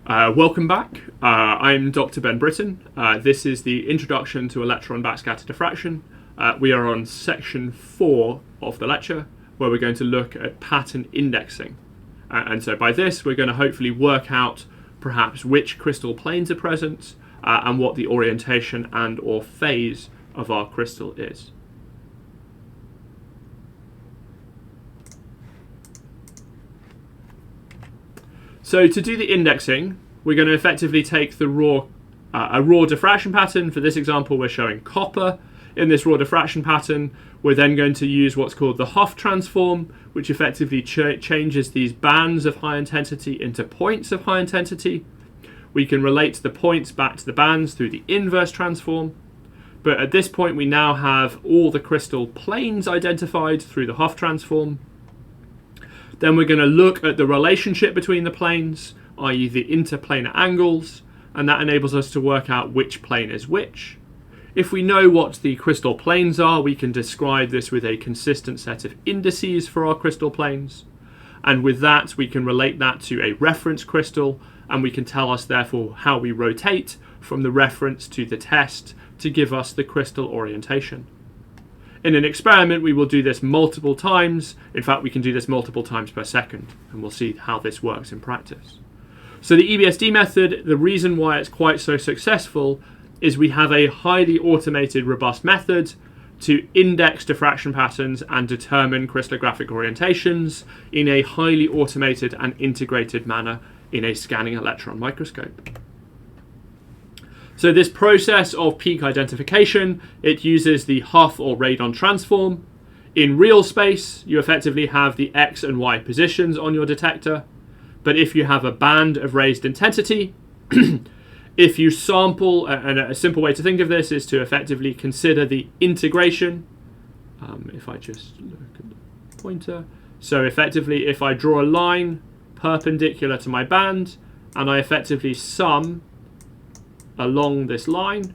Welcome back. I'm Dr. Ben Britton. This is the Introduction to Electron Backscatter Diffraction. We are on section 4 of the lecture, where we're going to look at pattern indexing. And so by this, we're going to hopefully work out perhaps which crystal planes are present and what the orientation and or phase of our crystal is. So to do the indexing, we're going to effectively take the a raw diffraction pattern. For this example, we're showing copper. In this raw diffraction pattern, we're then going to use what's called the Hopf transform, which effectively changes these bands of high intensity into points of high intensity. We can relate the points back to the bands through the inverse transform. But at this point, we now have all the crystal planes identified through the Hopf transform. Then we're going to look at the relationship between the planes, i.e. the interplanar angles, and that enables us to work out which plane is which. If we know what the crystal planes are, we can describe this with a consistent set of indices for our crystal planes. And with that, we can relate that to a reference crystal, and we can tell us, therefore, how we rotate from the reference to the test to give us the crystal orientation. In an experiment, we will do this multiple times. In fact, we can do this multiple times per second, and we'll see how this works in practice. So the EBSD method, the reason why it's quite so successful is we have a highly automated, robust method to index diffraction patterns and determine crystallographic orientations in a highly automated and integrated manner in a scanning electron microscope. So this process of peak identification, it uses the Hopf or radon transform. In real space, you effectively have the X and Y positions on your detector. But if you have a band of raised intensity, if you sample, and a simple way to think of this is to effectively consider the integration. If I just look at the pointer. So effectively, if I draw a line perpendicular to my band, and I effectively sum along this line,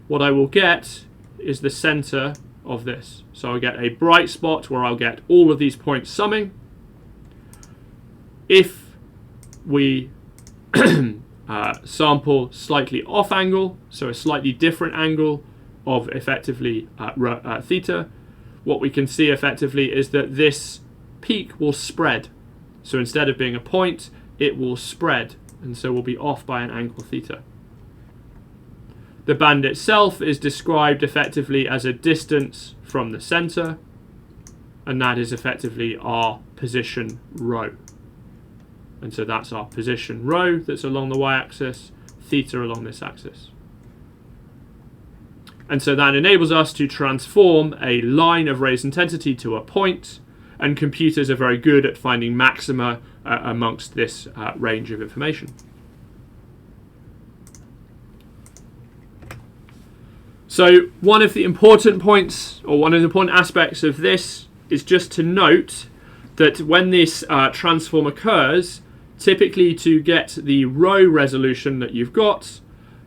what I will get is the center of this. So I'll get a bright spot where I'll get all of these points summing. If we sample slightly off angle, so a slightly different angle of effectively theta, what we can see effectively is that this peak will spread. So instead of being a point, it will spread, and so we'll be off by an angle theta. The band itself is described effectively as a distance from the center, and that is effectively our position rho. And so that's our position rho that's along the y-axis, theta along this axis. And so that enables us to transform a line of raised intensity to a point, and computers are very good at finding maxima amongst this range of information. So one of the important points, or one of the important aspects of this, is just to note that when this transform occurs, typically to get the rho resolution that you've got,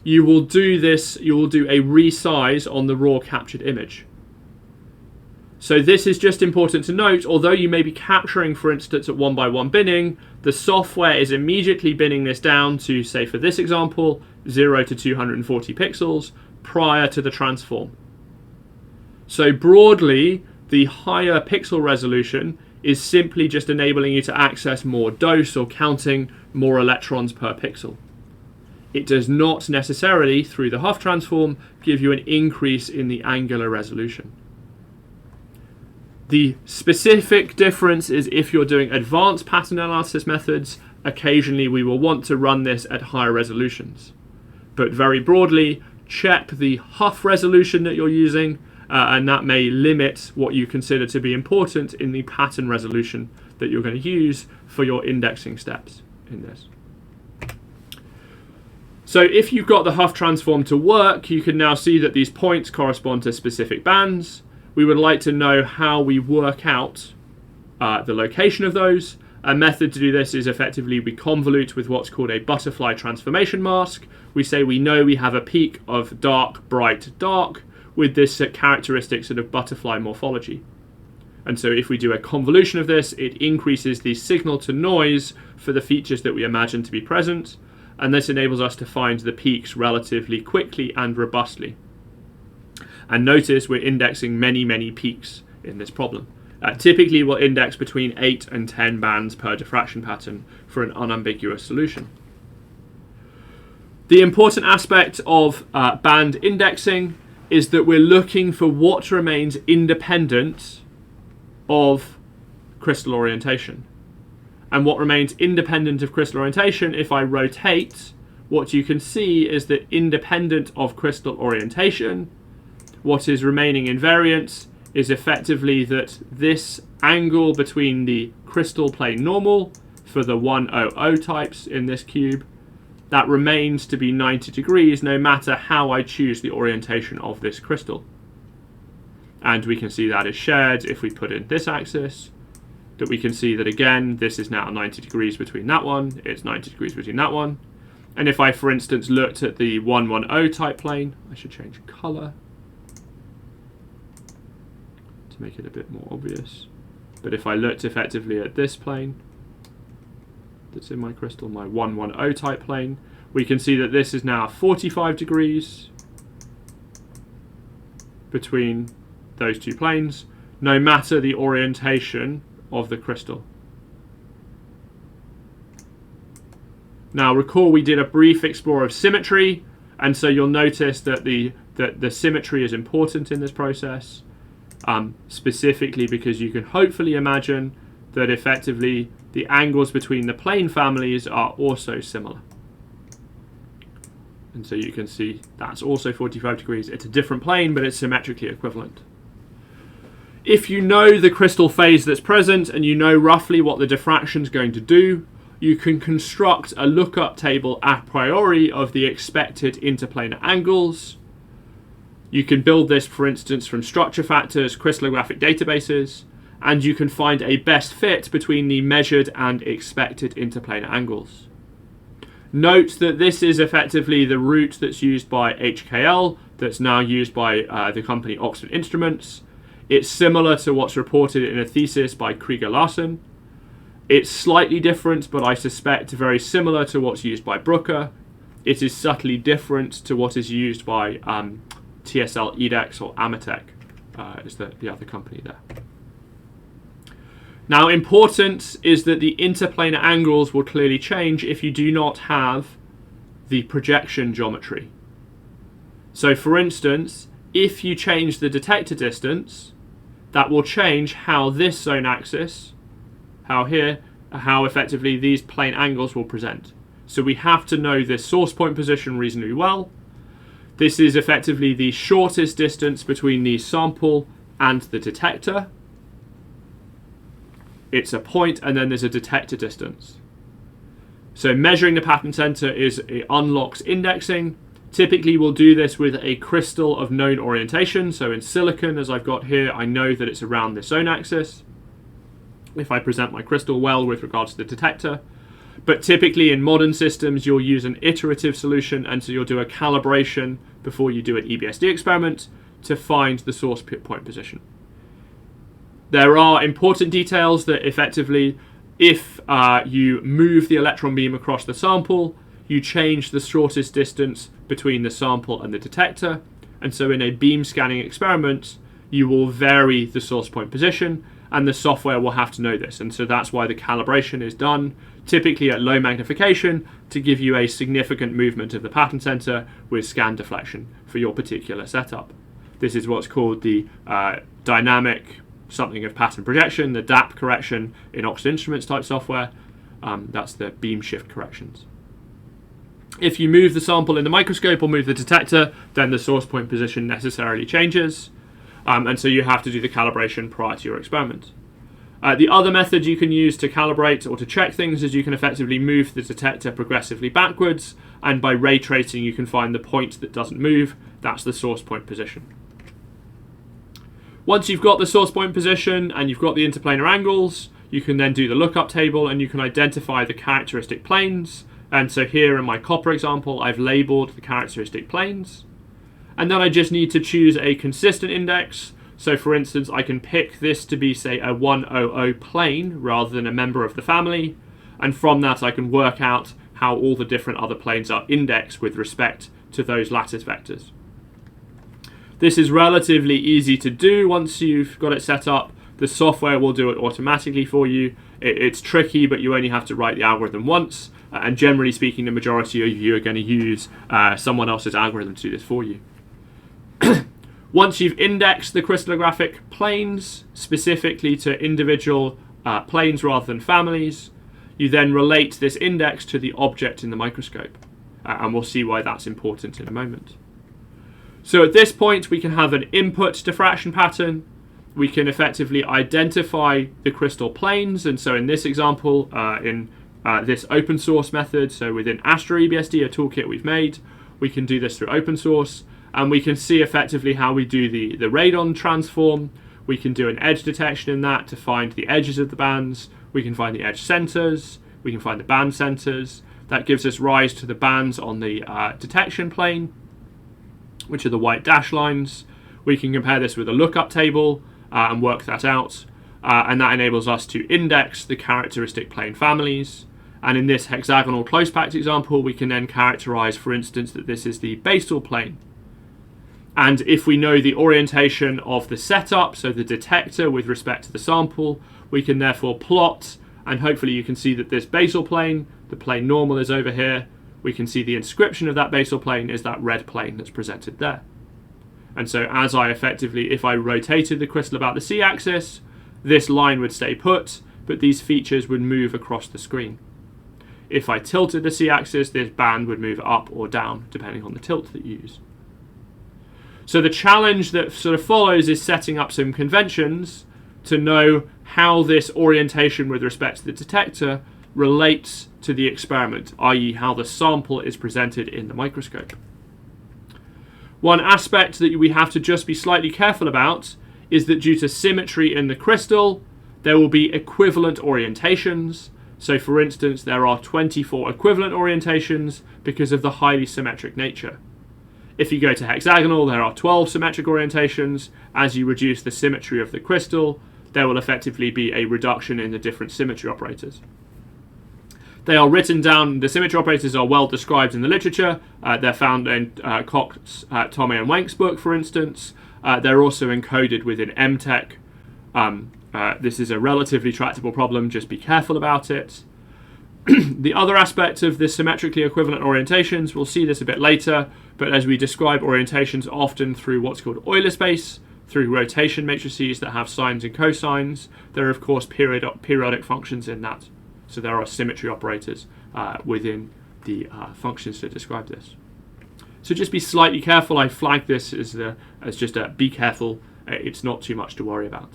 you will do a resize on the raw captured image. So this is just important to note. Although you may be capturing, for instance, at 1:1 binning, the software is immediately binning this down to, say for this example, 0 to 240 pixels, prior to the transform. So broadly, the higher pixel resolution is simply just enabling you to access more dose or counting more electrons per pixel. It does not necessarily, through the Hopf transform, give you an increase in the angular resolution. The specific difference is if you're doing advanced pattern analysis methods, occasionally we will want to run this at higher resolutions. But very broadly, check the Hopf resolution that you're using, and that may limit what you consider to be important in the pattern resolution that you're going to use for your indexing steps in this. So if you've got the Hopf transform to work, you can now see that these points correspond to specific bands. We would like to know how we work out the location of those. A method to do this is effectively we convolute with what's called a butterfly transformation mask. We say we know we have a peak of dark, bright, dark with this characteristic sort of butterfly morphology. And so if we do a convolution of this, it increases the signal to noise for the features that we imagine to be present, and this enables us to find the peaks relatively quickly and robustly. And notice we're indexing many, many peaks in this problem. Typically we'll index between 8 and 10 bands per diffraction pattern for an unambiguous solution. The important aspect of band indexing is that we're looking for what remains independent of crystal orientation. And what remains independent of crystal orientation, if I rotate, what you can see is that independent of crystal orientation, what is remaining invariant is effectively that this angle between the crystal plane normal for the 100 types in this cube, that remains to be 90 degrees no matter how I choose the orientation of this crystal. And we can see that is shared if we put in this axis, that we can see that again this is now 90 degrees between that one, it's 90 degrees between that one. And if I, for instance, looked at the 110 type plane, I should change colour to make it a bit more obvious. But if I looked effectively at this plane that's in my crystal, my 110 type plane, we can see that this is now 45 degrees between those two planes, no matter the orientation of the crystal. Now recall we did a brief explore of symmetry, and so you'll notice that the symmetry is important in this process, specifically because you can hopefully imagine that effectively the angles between the plane families are also similar. And so you can see that's also 45 degrees. It's a different plane, but it's symmetrically equivalent. If you know the crystal phase that's present and you know roughly what the diffraction is going to do, you can construct a lookup table a priori of the expected interplanar angles. You can build this, for instance, from structure factors, crystallographic databases, and you can find a best fit between the measured and expected interplanar angles. Note that this is effectively the route that's used by HKL, that's now used by the company Oxford Instruments. It's similar to what's reported in a thesis by Krieger-Larsen. It's slightly different, but I suspect very similar to what's used by Brooker. It is subtly different to what is used by TSL EDEX or Amatec, is the other company there. Now, important is that the interplanar angles will clearly change if you do not have the projection geometry. So, for instance, if you change the detector distance, that will change how this zone axis, how effectively these plane angles will present. So we have to know this source point position reasonably well. This is effectively the shortest distance between the sample and the detector. It's a point, and then there's a detector distance. So measuring the pattern center it unlocks indexing. Typically we'll do this with a crystal of known orientation. So in silicon, as I've got here, I know that it's around this zone axis if I present my crystal well with regards to the detector. But typically in modern systems, you'll use an iterative solution, and so you'll do a calibration before you do an EBSD experiment to find the source point position. There are important details that effectively, if you move the electron beam across the sample, you change the shortest distance between the sample and the detector, and so in a beam scanning experiment, you will vary the source point position, and the software will have to know this, and so that's why the calibration is done, typically at low magnification, to give you a significant movement of the pattern center with scan deflection for your particular setup. This is what's called the dynamic something of pattern projection, the DAP correction in Oxford Instruments type software. That's the beam shift corrections. If you move the sample in the microscope or move the detector, then the source point position necessarily changes. And so you have to do the calibration prior to your experiment. The other method you can use to calibrate or to check things is you can effectively move the detector progressively backwards, and by ray tracing you can find the point that doesn't move. That's the source point position. Once you've got the source point position and you've got the interplanar angles, you can then do the lookup table and you can identify the characteristic planes. And so here in my copper example, I've labeled the characteristic planes. And then I just need to choose a consistent index So for instance, I can pick this to be, say, a 100 plane rather than a member of the family, and from that I can work out how all the different other planes are indexed with respect to those lattice vectors. This is relatively easy to do once you've got it set up. The software will do it automatically for you. It's tricky, but you only have to write the algorithm once, and generally speaking, the majority of you are going to use someone else's algorithm to do this for you. Once you've indexed the crystallographic planes, specifically to individual planes rather than families, you then relate this index to the object in the microscope, and we'll see why that's important in a moment. So at this point, we can have an input diffraction pattern. We can effectively identify the crystal planes, and so in this example, in this open source method, so within Astra EBSD, a toolkit we've made, we can do this through open source, and we can see effectively how we do the radon transform. We can do an edge detection in that to find the edges of the bands. We can find the edge centers. We can find the band centers. That gives us rise to the bands on the detection plane, which are the white dash lines. We can compare this with a lookup table and work that out. And that enables us to index the characteristic plane families. And in this hexagonal close-packed example, we can then characterize, for instance, that this is the basal plane. And if we know the orientation of the setup, so the detector with respect to the sample, we can therefore plot, and hopefully you can see that this basal plane, the plane normal is over here. We can see the inscription of that basal plane is that red plane that's presented there. And so as I effectively, if I rotated the crystal about the c-axis, this line would stay put, but these features would move across the screen. If I tilted the c-axis, this band would move up or down, depending on the tilt that you use. So the challenge that sort of follows is setting up some conventions to know how this orientation with respect to the detector relates to the experiment, i.e. how the sample is presented in the microscope. One aspect that we have to just be slightly careful about is that due to symmetry in the crystal, there will be equivalent orientations. So for instance, there are 24 equivalent orientations because of the highly symmetric nature. If you go to hexagonal, there are 12 symmetric orientations. As you reduce the symmetry of the crystal, there will effectively be a reduction in the different symmetry operators. They are written down, the symmetry operators are well described in the literature. They're found in Cox, Tomei and Wenk's book, for instance. They're also encoded within MTech. This is a relatively tractable problem, just be careful about it. The other aspect of the symmetrically equivalent orientations, we'll see this a bit later, but as we describe orientations often through what's called Euler space, through rotation matrices that have sines and cosines, there are of course periodic functions in that. So there are symmetry operators within the functions to describe this. So just be slightly careful. I flagged this as just a be careful. It's not too much to worry about.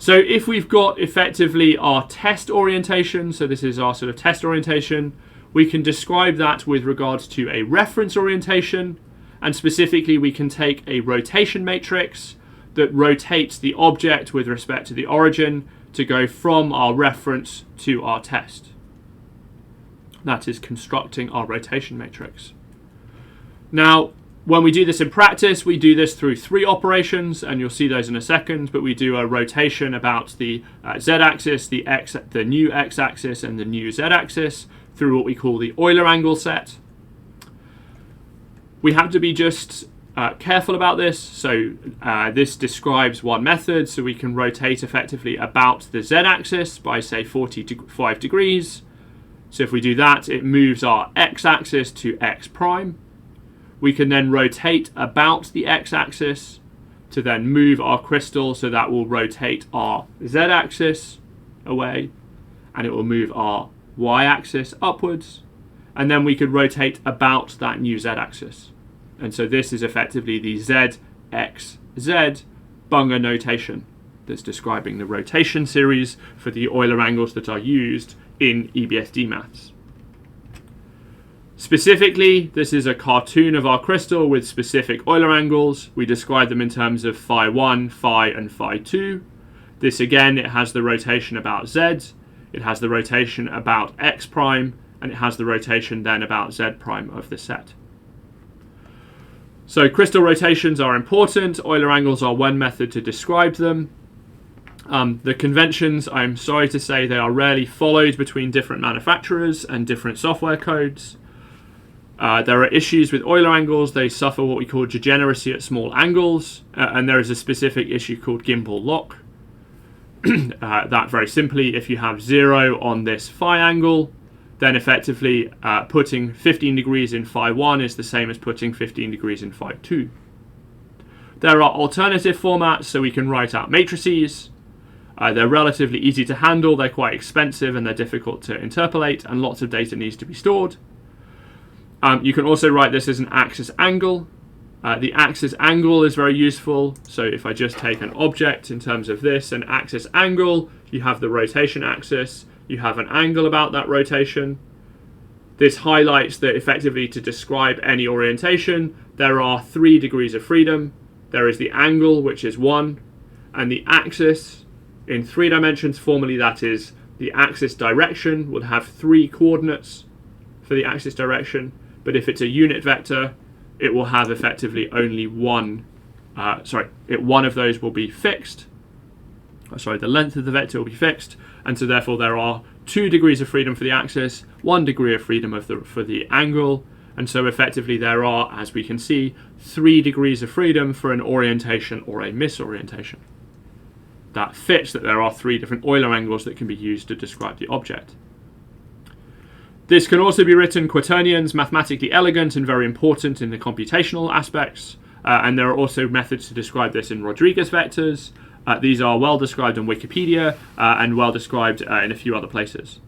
So if we've got effectively our test orientation, so this is our sort of test orientation, we can describe that with regards to a reference orientation, and specifically we can take a rotation matrix that rotates the object with respect to the origin to go from our reference to our test. That is constructing our rotation matrix. Now, when we do this in practice, we do this through 3 operations, and you'll see those in a second, but we do a rotation about the z-axis, the new x-axis, and the new z-axis through what we call the Euler angle set. We have to be just careful about this. So this describes one method, so we can rotate effectively about the z-axis by, say, 45 degrees. So if we do that, it moves our x-axis to x prime. We can then rotate about the x-axis to then move our crystal, so that will rotate our z-axis away, and it will move our y-axis upwards, and then we could rotate about that new z-axis. And so this is effectively the z-x-z Bunger notation that's describing the rotation series for the Euler angles that are used in EBSD maths. Specifically, this is a cartoon of our crystal with specific Euler angles. We describe them in terms of phi 1, phi, and phi 2. This again, it has the rotation about z, it has the rotation about x prime, and it has the rotation then about z prime of the set. So crystal rotations are important. Euler angles are one method to describe them. The conventions, I'm sorry to say, they are rarely followed between different manufacturers and different software codes. There are issues with Euler angles. They suffer what we call degeneracy at small angles, and there is a specific issue called gimbal lock. That very simply, if you have 0 on this phi angle, then effectively putting 15 degrees in phi 1 is the same as putting 15 degrees in phi 2. There are alternative formats, so we can write out matrices. They're relatively easy to handle, they're quite expensive, and they're difficult to interpolate, and lots of data needs to be stored. You can also write this as an axis angle. The axis angle is very useful. So if I just take an object in terms of this, an axis angle, you have the rotation axis, you have an angle about that rotation. This highlights that effectively to describe any orientation, there are 3 degrees of freedom. There is the angle, which is 1, and the axis in 3 dimensions, formally that is the axis direction, would have 3 coordinates for the axis direction. But if it's a unit vector, it will have effectively only one of those will be fixed. The length of the vector will be fixed, and so therefore there are 2 degrees of freedom for the axis, 1 degree of freedom for the angle, and so effectively there are, as we can see, 3 degrees of freedom for an orientation or a misorientation. That fits that there are 3 different Euler angles that can be used to describe the object. This can also be written quaternions, mathematically elegant and very important in the computational aspects, and there are also methods to describe this in Rodriguez vectors. These are well described on Wikipedia and well described in a few other places.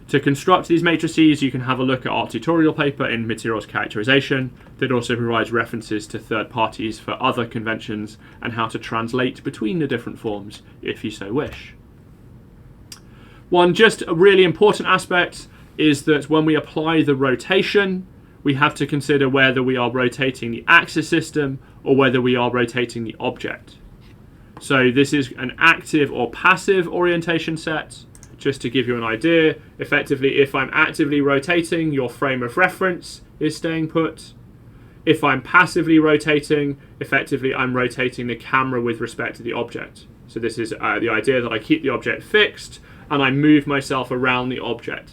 To construct these matrices, you can have a look at our tutorial paper in materials characterization that also provides references to third parties for other conventions and how to translate between the different forms if you so wish. One just a really important aspect is that when we apply the rotation, we have to consider whether we are rotating the axis system or whether we are rotating the object. So this is an active or passive orientation set. Just to give you an idea, effectively if I'm actively rotating, your frame of reference is staying put. If I'm passively rotating, effectively I'm rotating the camera with respect to the object. So this is the idea that I keep the object fixed and I move myself around the object.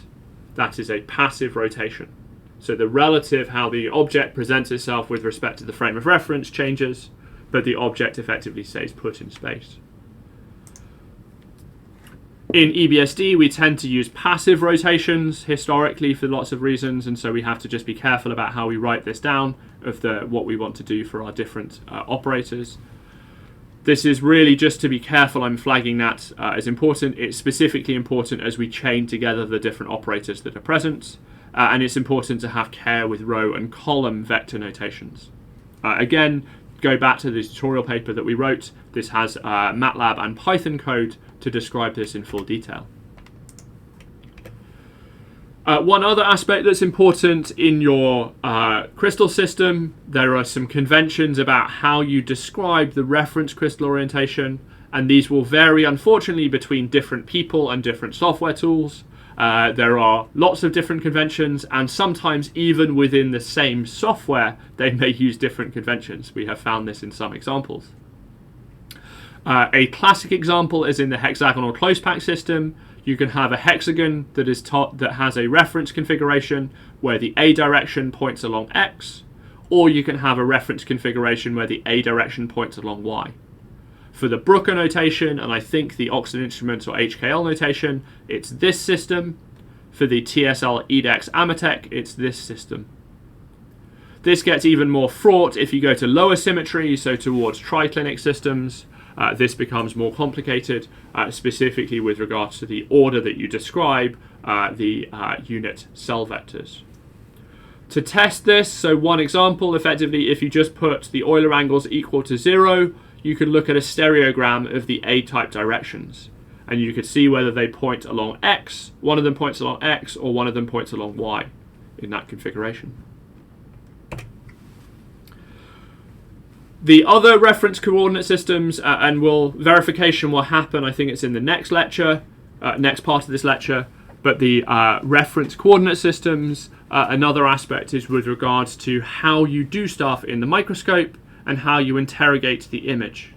That is a passive rotation. So the relative, how the object presents itself with respect to the frame of reference changes, but the object effectively stays put in space. In EBSD, we tend to use passive rotations historically for lots of reasons, and so we have to just be careful about how we write this down of what we want to do for our different operators. This is really just to be careful. I'm flagging that as important. It's specifically important as we chain together the different operators that are present, and it's important to have care with row and column vector notations. Again, go back to the tutorial paper that we wrote. This has MATLAB and Python code to describe this in full detail. One other aspect that's important in your crystal system, there are some conventions about how you describe the reference crystal orientation, and these will vary unfortunately between different people and different software tools. There are lots of different conventions, and sometimes even within the same software they may use different conventions. We have found this in some examples. A classic example is in the hexagonal close pack system. You can have a hexagon that has a reference configuration where the A direction points along X, or you can have a reference configuration where the A direction points along Y. For the Brucker notation, and I think the Oxford Instruments or HKL notation, it's this system. For the TSL EDEX Amatec, it's this system. This gets even more fraught if you go to lower symmetry, so towards triclinic systems. This becomes more complicated, specifically with regards to the order that you describe the unit cell vectors. To test this, so one example, effectively, if you just put the Euler angles equal to 0, you could look at a stereogram of the A-type directions, and you could see whether they point along X, one of them points along X, or one of them points along Y in that configuration. The other reference coordinate systems, verification will happen, I think it's in the next lecture, next part of this lecture, But the reference coordinate systems, another aspect is with regards to how you do stuff in the microscope and how you interrogate the image.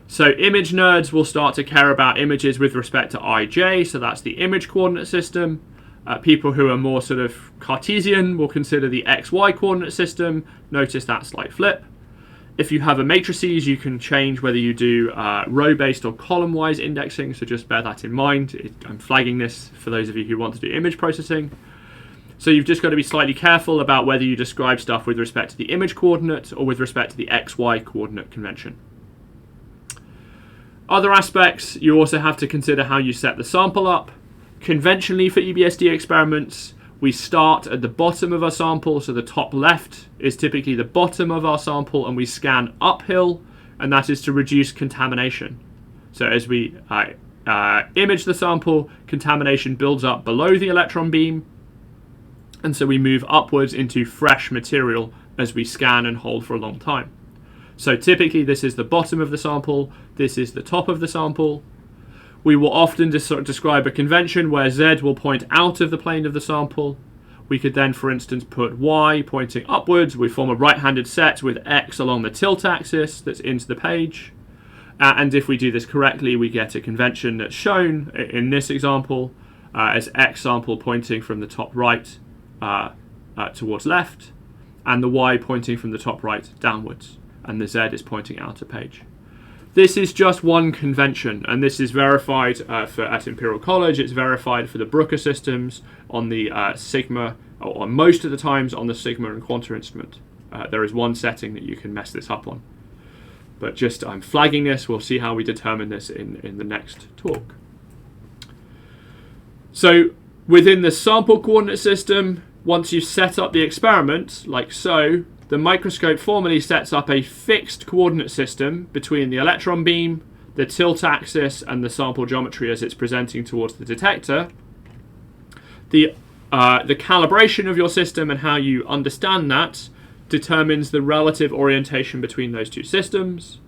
So image nerds will start to care about images with respect to IJ, so that's the image coordinate system. People who are more sort of Cartesian will consider the XY coordinate system. Notice that slight flip. If you have a matrices, you can change whether you do row-based or column-wise indexing, so just bear that in mind. I'm flagging this for those of you who want to do image processing. So you've just got to be slightly careful about whether you describe stuff with respect to the image coordinate or with respect to the XY coordinate convention. Other aspects, you also have to consider how you set the sample up. Conventionally for EBSD experiments, we start at the bottom of our sample, so the top left is typically the bottom of our sample, and we scan uphill, and that is to reduce contamination. So as we image the sample, contamination builds up below the electron beam, and so we move upwards into fresh material as we scan and hold for a long time. So typically this is the bottom of the sample, this is the top of the sample. We will often describe a convention where Z will point out of the plane of the sample. We could then, for instance, put Y pointing upwards. We form a right-handed set with X along the tilt axis that's into the page. And if we do this correctly, we get a convention that's shown in this example as X sample pointing from the top right towards left, and the Y pointing from the top right downwards, and the Z is pointing out a page. This is just one convention, and this is verified at Imperial College. It's verified for the Brooker systems on the Sigma, or most of the times on the Sigma and Quanta instrument. There is one setting that you can mess this up on. But just I'm flagging this. We'll see how we determine this in the next talk. So within the sample coordinate system, once you set up the experiment, like so, the microscope formally sets up a fixed coordinate system between the electron beam, the tilt axis, and the sample geometry as it's presenting towards the detector. The calibration of your system and how you understand that determines the relative orientation between those two systems.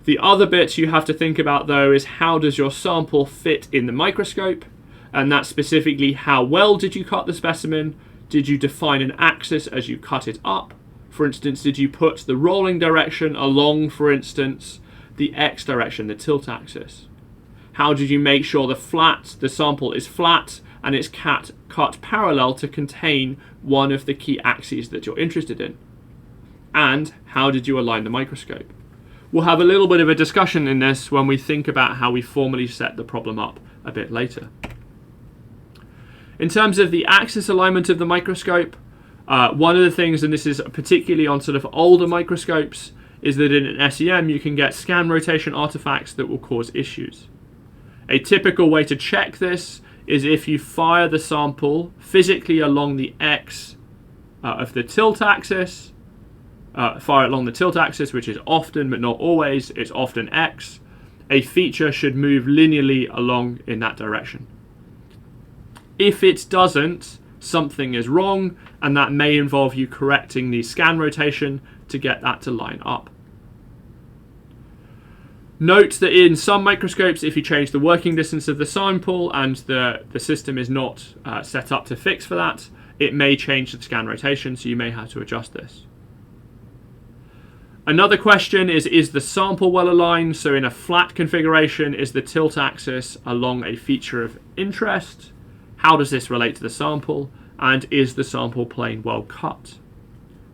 The other bit you have to think about, though, is how does your sample fit in the microscope, and that's specifically how well did you cut the specimen. Did you define an axis as you cut it up? For instance, did you put the rolling direction along, for instance, the X direction, the tilt axis? How did you make sure the sample is flat and it's cut parallel to contain one of the key axes that you're interested in? And how did you align the microscope? We'll have a little bit of a discussion in this when we think about how we formally set the problem up a bit later. In terms of the axis alignment of the microscope, one of the things, and this is particularly on sort of older microscopes, is that in an SEM you can get scan rotation artifacts that will cause issues. A typical way to check this is if you fire the sample physically along the X of the tilt axis, fire it along the tilt axis, which is often, but not always, it's often X, a feature should move linearly along in that direction. If it doesn't, something is wrong, and that may involve you correcting the scan rotation to get that to line up. Note that in some microscopes, if you change the working distance of the sample and the system is not set up to fix for that, it may change the scan rotation, so you may have to adjust this. Another question is the sample well aligned? So in a flat configuration, is the tilt axis along a feature of interest? How does this relate to the sample? And is the sample plane well cut?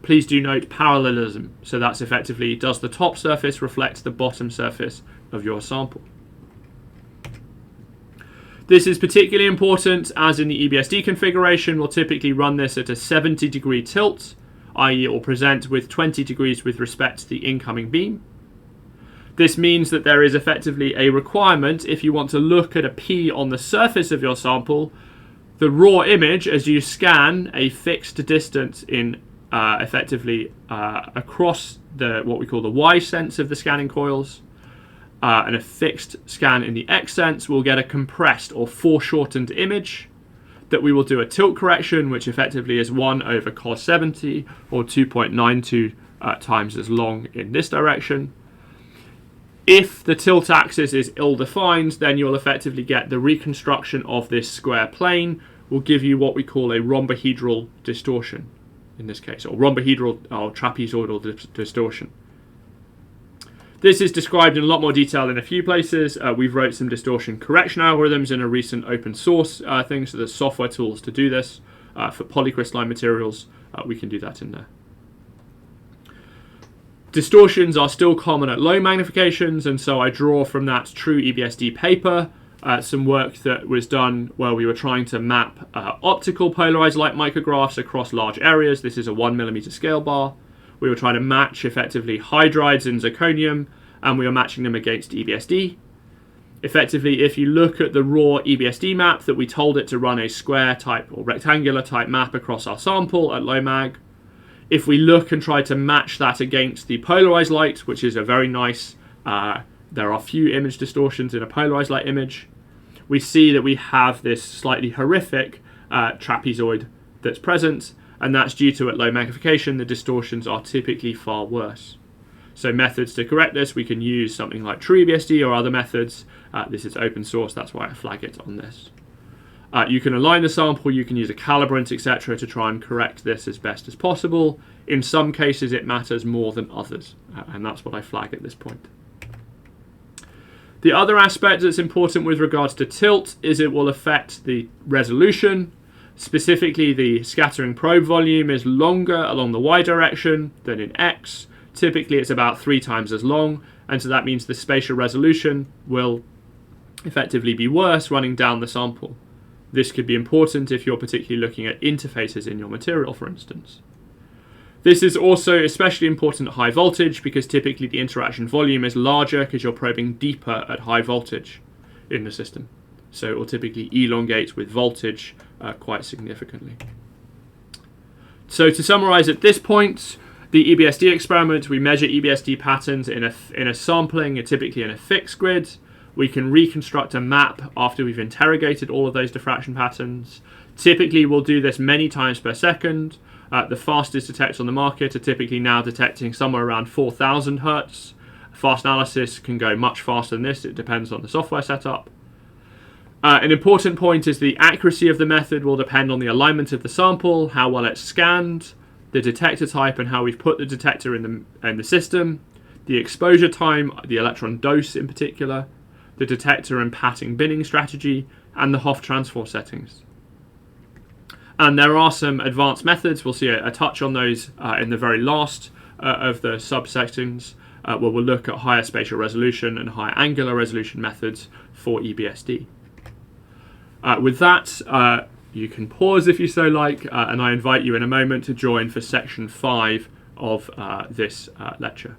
Please do note parallelism. So that's effectively, does the top surface reflect the bottom surface of your sample? This is particularly important as in the EBSD configuration, we'll typically run this at a 70-degree tilt, i.e. it will present with 20 degrees with respect to the incoming beam. This means that there is effectively a requirement, if you want to look at a P on the surface of your sample, the raw image, as you scan a fixed distance in effectively across what we call the Y sense of the scanning coils, and a fixed scan in the X sense, we'll get a compressed or foreshortened image that we will do a tilt correction, which effectively is 1 over cos 70, or 2.92 times as long in this direction. If the tilt axis is ill-defined, then you'll effectively get the reconstruction of this square plane will give you what we call a rhombohedral distortion in this case, or rhombohedral or trapezoidal distortion. This is described in a lot more detail in a few places. We've wrote some distortion correction algorithms in a recent open source thing, so there's software tools to do this. For polycrystalline materials, we can do that in there. Distortions are still common at low magnifications, and so I draw from that true EBSD paper some work that was done where we were trying to map optical polarized light micrographs across large areas. This is a 1mm scale bar. We were trying to match effectively hydrides in zirconium, and we were matching them against EBSD. Effectively, if you look at the raw EBSD map that we told it to run a square type or rectangular type map across our sample at low mag, if we look and try to match that against the polarized light, which is a very nice, there are few image distortions in a polarized light image, we see that we have this slightly horrific trapezoid that's present, and that's due to, at low magnification, the distortions are typically far worse. So methods to correct this, we can use something like TrueEBSD or other methods. This is open source, that's why I flag it on this. You can align the sample, you can use a calibrant, etc. to try and correct this as best as possible. In some cases it matters more than others, and that's what I flag at this point. The other aspect that's important with regards to tilt is it will affect the resolution. Specifically, the scattering probe volume is longer along the y direction than in x. Typically it's about 3 times as long, and so that means the spatial resolution will effectively be worse running down the sample. This could be important if you're particularly looking at interfaces in your material, for instance. This is also especially important at high voltage because typically the interaction volume is larger because you're probing deeper at high voltage in the system. So it will typically elongate with voltage quite significantly. So to summarize at this point, the EBSD experiment, we measure EBSD patterns in a sampling, typically in a fixed grid. We can reconstruct a map after we've interrogated all of those diffraction patterns. Typically we'll do this many times per second. The fastest detectors on the market are typically now detecting somewhere around 4,000 Hertz. Fast analysis can go much faster than this, it depends on the software setup. An important point is the accuracy of the method will depend on the alignment of the sample, how well it's scanned, the detector type and how we've put the detector in the system, the exposure time, the electron dose in particular, the detector and patting binning strategy, and the Hopf transfer settings. And there are some advanced methods, we'll see a touch on those in the very last of the subsections, where we'll look at higher spatial resolution and higher angular resolution methods for EBSD. With that, you can pause if you so like, and I invite you in a moment to join for section 5 of this lecture.